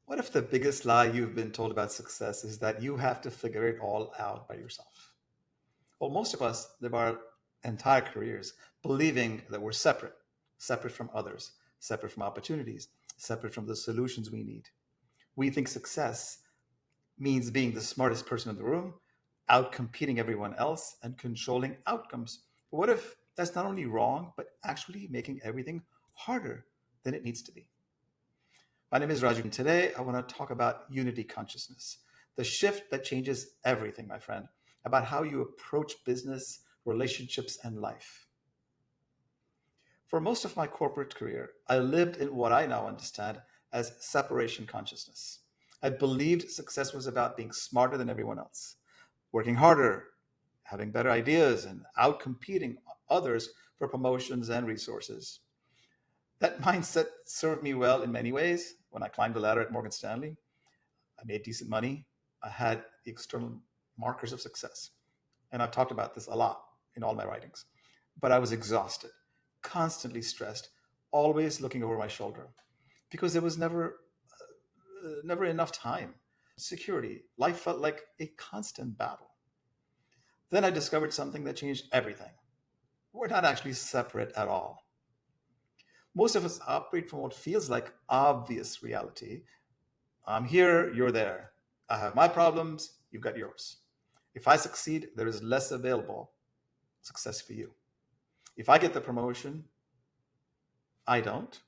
What if the biggest lie you've been told about success is that you have to figure it all out by yourself? Well, most of us live our entire careers believing that we're separate from others, separate from opportunities, separate from the solutions we need. We think success means being the smartest person in the room, out competing everyone else, and controlling outcomes. But what if that's not only wrong, but actually making everything harder than it needs to be? My name is Raju, and today I want to talk about unity consciousness, the shift that changes everything, my friend, about how you approach business, relationships, and life. For most of my corporate career, I lived in what I now understand as separation consciousness. I believed success was about being smarter than everyone else, working harder, having better ideas, and outcompeting others for promotions and resources. That mindset served me well in many ways. When I climbed the ladder at Morgan Stanley, I made decent money. I had the external markers of success. And I've talked about this a lot in all my writings. But I was exhausted, constantly stressed, always looking over my shoulder because there was never enough time. Security, life felt like a constant battle. Then I discovered something that changed everything. We're not actually separate at all. Most of us operate from what feels like obvious reality. I'm here, you're there. I have my problems, you've got yours. If I succeed, there is less available success for you. If I get the promotion, I don't.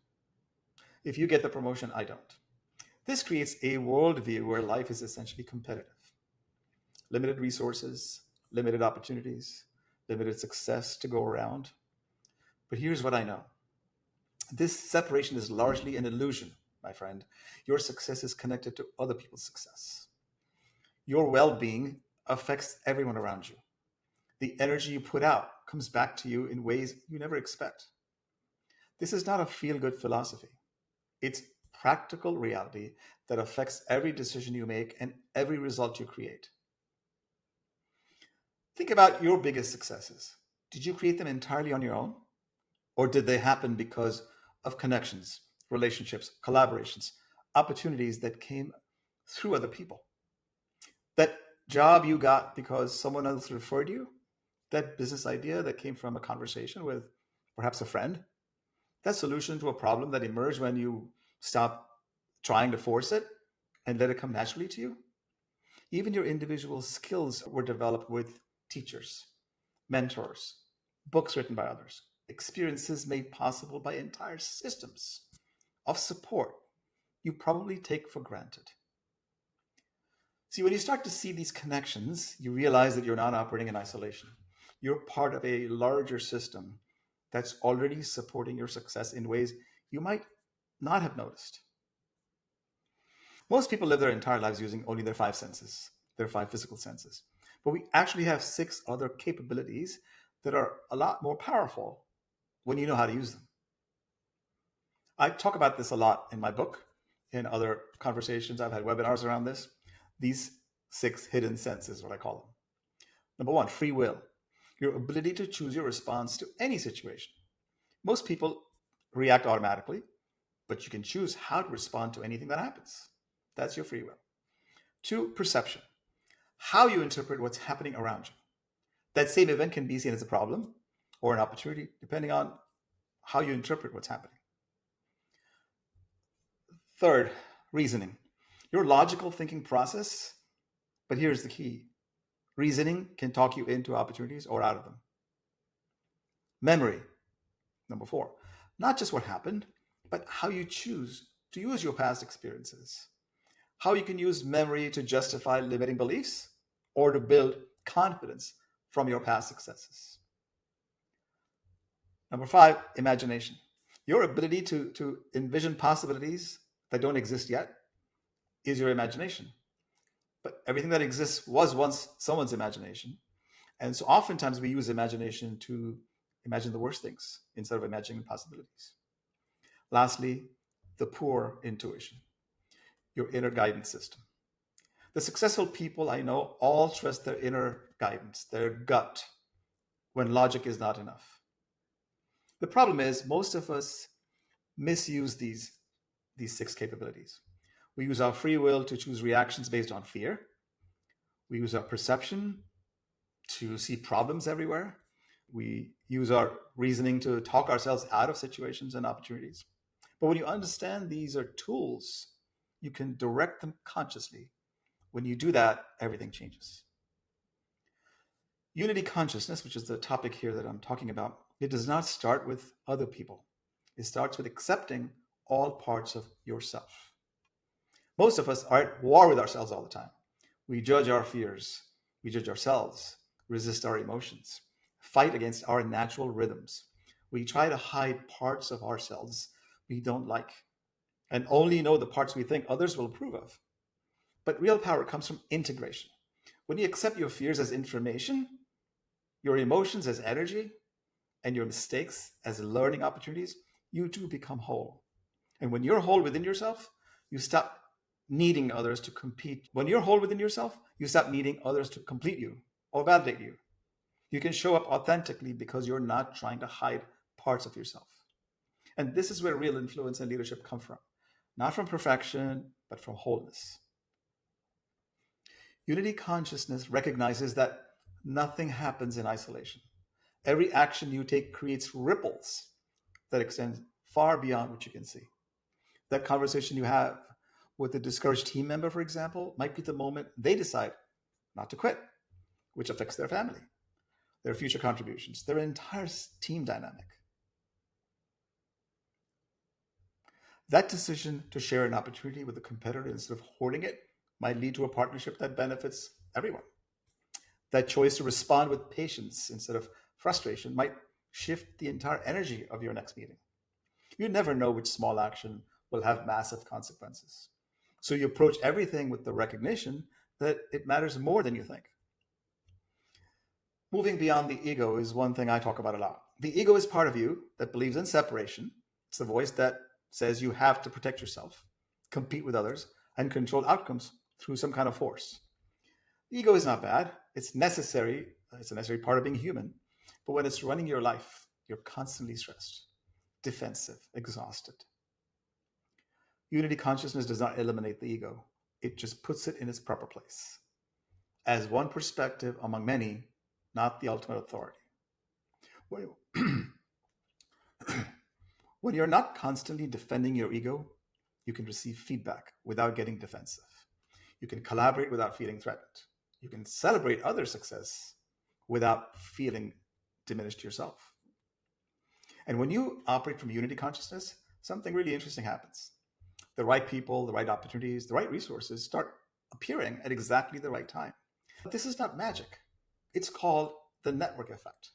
If you get the promotion, I don't. This creates a worldview where life is essentially competitive. Limited resources, limited opportunities, limited success to go around. But here's what I know: this separation is largely an illusion, my friend. Your success is connected to other people's success. Your well being affects everyone around you. The energy you put out comes back to you in ways you never expect. This is not a feel good philosophy, it's practical reality that affects every decision you make and every result you create. Think about your biggest successes. Did you create them entirely on your own? Or did they happen because of connections, relationships, collaborations, opportunities that came through other people? That job you got because someone else referred you? That business idea that came from a conversation with perhaps a friend? That solution to a problem that emerged when you stopped trying to force it and let it come naturally to you? Even your individual skills were developed with teachers, mentors, books written by others, experiences made possible by entire systems of support you probably take for granted. See, when you start to see these connections, you realize that you're not operating in isolation. You're part of a larger system that's already supporting your success in ways you might not have noticed. Most people live their entire lives using only their five senses, their five physical senses. But we actually have six other capabilities that are a lot more powerful when you know how to use them. I talk about this a lot in my book, in other conversations. I've had webinars around this. These six hidden senses, what I call them. Number one, free will, your ability to choose your response to any situation. Most people react automatically, but you can choose how to respond to anything that happens. That's your free will. Two, perception, how you interpret what's happening around you. That same event can be seen as a problem or an opportunity, depending on how you interpret what's happening. Third, reasoning, your logical thinking process. But here's the key: reasoning can talk you into opportunities or out of them. Memory, number four, not just what happened, but how you choose to use your past experiences. How you can use memory to justify limiting beliefs or to build confidence from your past successes. Number five, imagination. Your ability to envision possibilities that don't exist yet is your imagination. But everything that exists was once someone's imagination. And so oftentimes we use imagination to imagine the worst things instead of imagining possibilities. Lastly, the poor intuition, your inner guidance system. The successful people I know all trust their inner guidance, their gut, when logic is not enough. The problem is most of us misuse these six capabilities. We use our free will to choose reactions based on fear. We use our perception to see problems everywhere. We use our reasoning to talk ourselves out of situations and opportunities. But when you understand these are tools, you can direct them consciously. When you do that, everything changes. Unity consciousness, which is the topic here that I'm talking about, it does not start with other people. It starts with accepting all parts of yourself. Most of us are at war with ourselves all the time. We judge our fears, we judge ourselves, resist our emotions, fight against our natural rhythms. We try to hide parts of ourselves we don't like and only know the parts we think others will approve of. But real power comes from integration. When you accept your fears as information, your emotions as energy, and your mistakes as learning opportunities, you too become whole. And when you're whole within yourself, you stop needing others to compete. When you're whole within yourself, you stop needing others to complete you or validate you. You can show up authentically because you're not trying to hide parts of yourself. And this is where real influence and leadership come from. Not from perfection, but from wholeness. Unity consciousness recognizes that nothing happens in isolation. Every action you take creates ripples that extend far beyond what you can see. That conversation you have with a discouraged team member, for example, might be the moment they decide not to quit, which affects their family, their future contributions, their entire team dynamic. That decision to share an opportunity with a competitor instead of hoarding it might lead to a partnership that benefits everyone. That choice to respond with patience instead of frustration might shift the entire energy of your next meeting. You never know which small action will have massive consequences. So you approach everything with the recognition that it matters more than you think. Moving beyond the ego is one thing I talk about a lot. The ego is part of you that believes in separation. It's the voice that says you have to protect yourself, compete with others, and control outcomes through some kind of force. The ego is not bad. It's necessary. It's a necessary part of being human. But when it's running your life, you're constantly stressed, defensive, exhausted. Unity consciousness does not eliminate the ego. It just puts it in its proper place as one perspective among many, not the ultimate authority. When you're not constantly defending your ego, you can receive feedback without getting defensive. You can collaborate without feeling threatened. You can celebrate other success without feeling diminished yourself. And when you operate from unity consciousness, something really interesting happens. The right people, the right opportunities, the right resources start appearing at exactly the right time. But this is not magic. It's called the network effect.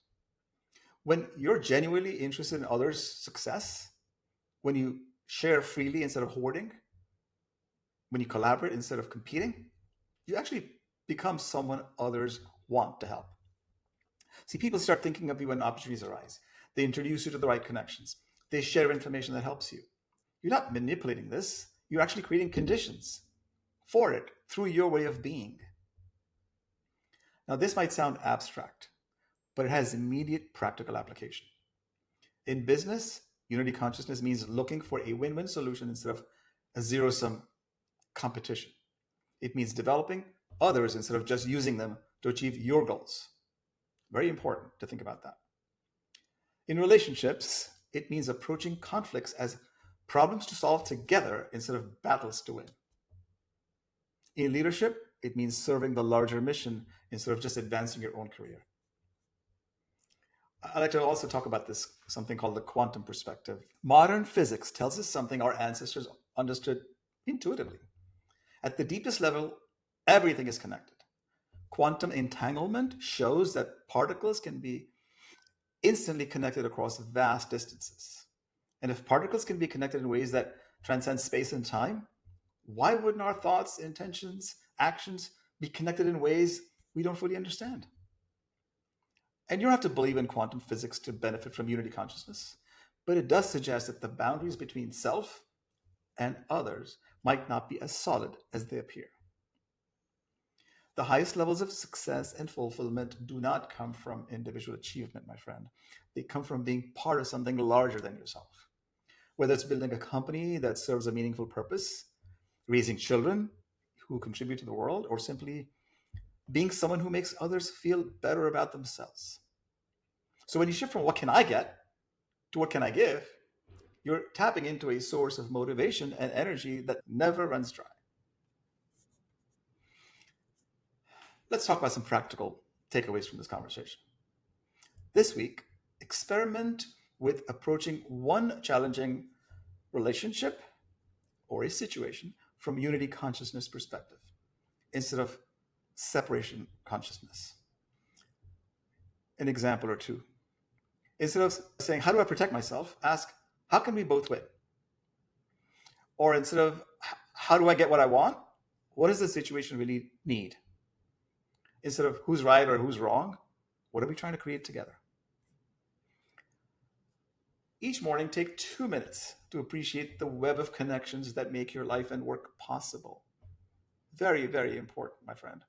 When you're genuinely interested in others' success, when you share freely instead of hoarding, when you collaborate instead of competing, you actually become someone others want to help. See, people start thinking of you when opportunities arise. They introduce you to the right connections. They share information that helps you. You're not manipulating this. You're actually creating conditions for it through your way of being. Now, this might sound abstract, but it has immediate practical application. In business, unity consciousness means looking for a win-win solution instead of a zero-sum competition. It means developing others instead of just using them to achieve your goals. Very important to think about that. In relationships, it means approaching conflicts as problems to solve together instead of battles to win. In leadership, it means serving the larger mission instead of just advancing your own career. I like to also talk about this, something called the quantum perspective. Modern physics tells us something our ancestors understood intuitively. At the deepest level, everything is connected. Quantum entanglement shows that particles can be instantly connected across vast distances. And if particles can be connected in ways that transcend space and time, why wouldn't our thoughts, intentions, actions be connected in ways we don't fully understand? And you don't have to believe in quantum physics to benefit from unity consciousness, but it does suggest that the boundaries between self and others might not be as solid as they appear. The highest levels of success and fulfillment do not come from individual achievement, my friend. They come from being part of something larger than yourself. Whether it's building a company that serves a meaningful purpose, raising children who contribute to the world, or simply being someone who makes others feel better about themselves. So when you shift from what can I get to what can I give, you're tapping into a source of motivation and energy that never runs dry. Let's talk about some practical takeaways from this conversation. This week, experiment with approaching one challenging relationship or a situation from unity consciousness perspective instead of separation consciousness. An example or two. Instead of saying, how do I protect myself? Ask, how can we both win? Or instead of, how do I get what I want? What does the situation really need? Instead of who's right or who's wrong, what are we trying to create together? Each morning, take 2 minutes to appreciate the web of connections that make your life and work possible. Very, very important, my friend.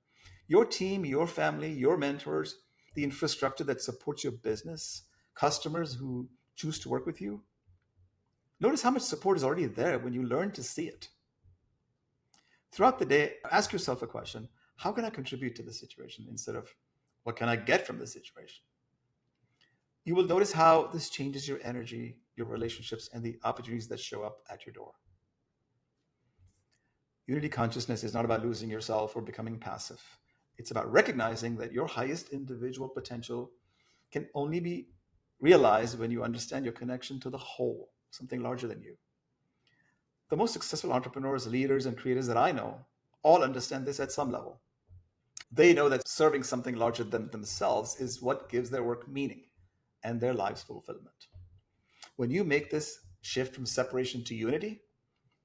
Your team, your family, your mentors, the infrastructure that supports your business, customers who choose to work with you. Notice how much support is already there when you learn to see it. Throughout the day, ask yourself a question: how can I contribute to the situation instead of what can I get from the situation? You will notice how this changes your energy, your relationships, and the opportunities that show up at your door. Unity consciousness is not about losing yourself or becoming passive. It's about recognizing that your highest individual potential can only be realized when you understand your connection to the whole, something larger than you. The most successful entrepreneurs, leaders, and creators that I know all understand this at some level. They know that serving something larger than themselves is what gives their work meaning and their lives fulfillment. When you make this shift from separation to unity,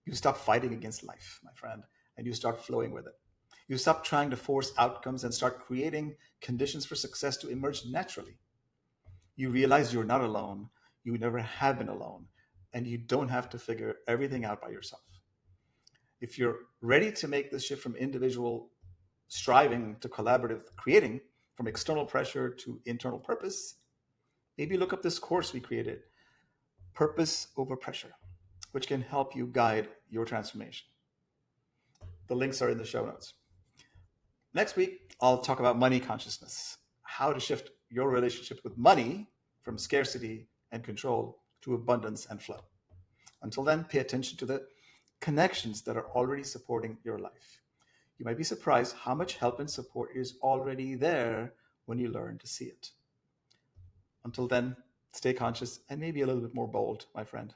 you stop fighting against life, my friend, and you start flowing with it. You stop trying to force outcomes and start creating conditions for success to emerge naturally. You realize you're not alone, you never have been alone, and you don't have to figure everything out by yourself. If you're ready to make this shift from individual striving to collaborative creating, from external pressure to internal purpose, maybe look up this course we created, Purpose Over Pressure, which can help you guide your transformation. The links are in the show notes. Next week, I'll talk about money consciousness, how to shift your relationship with money from scarcity and control to abundance and flow. Until then, pay attention to the connections that are already supporting your life. You might be surprised how much help and support is already there when you learn to see it. Until then, stay conscious and maybe a little bit more bold, my friend.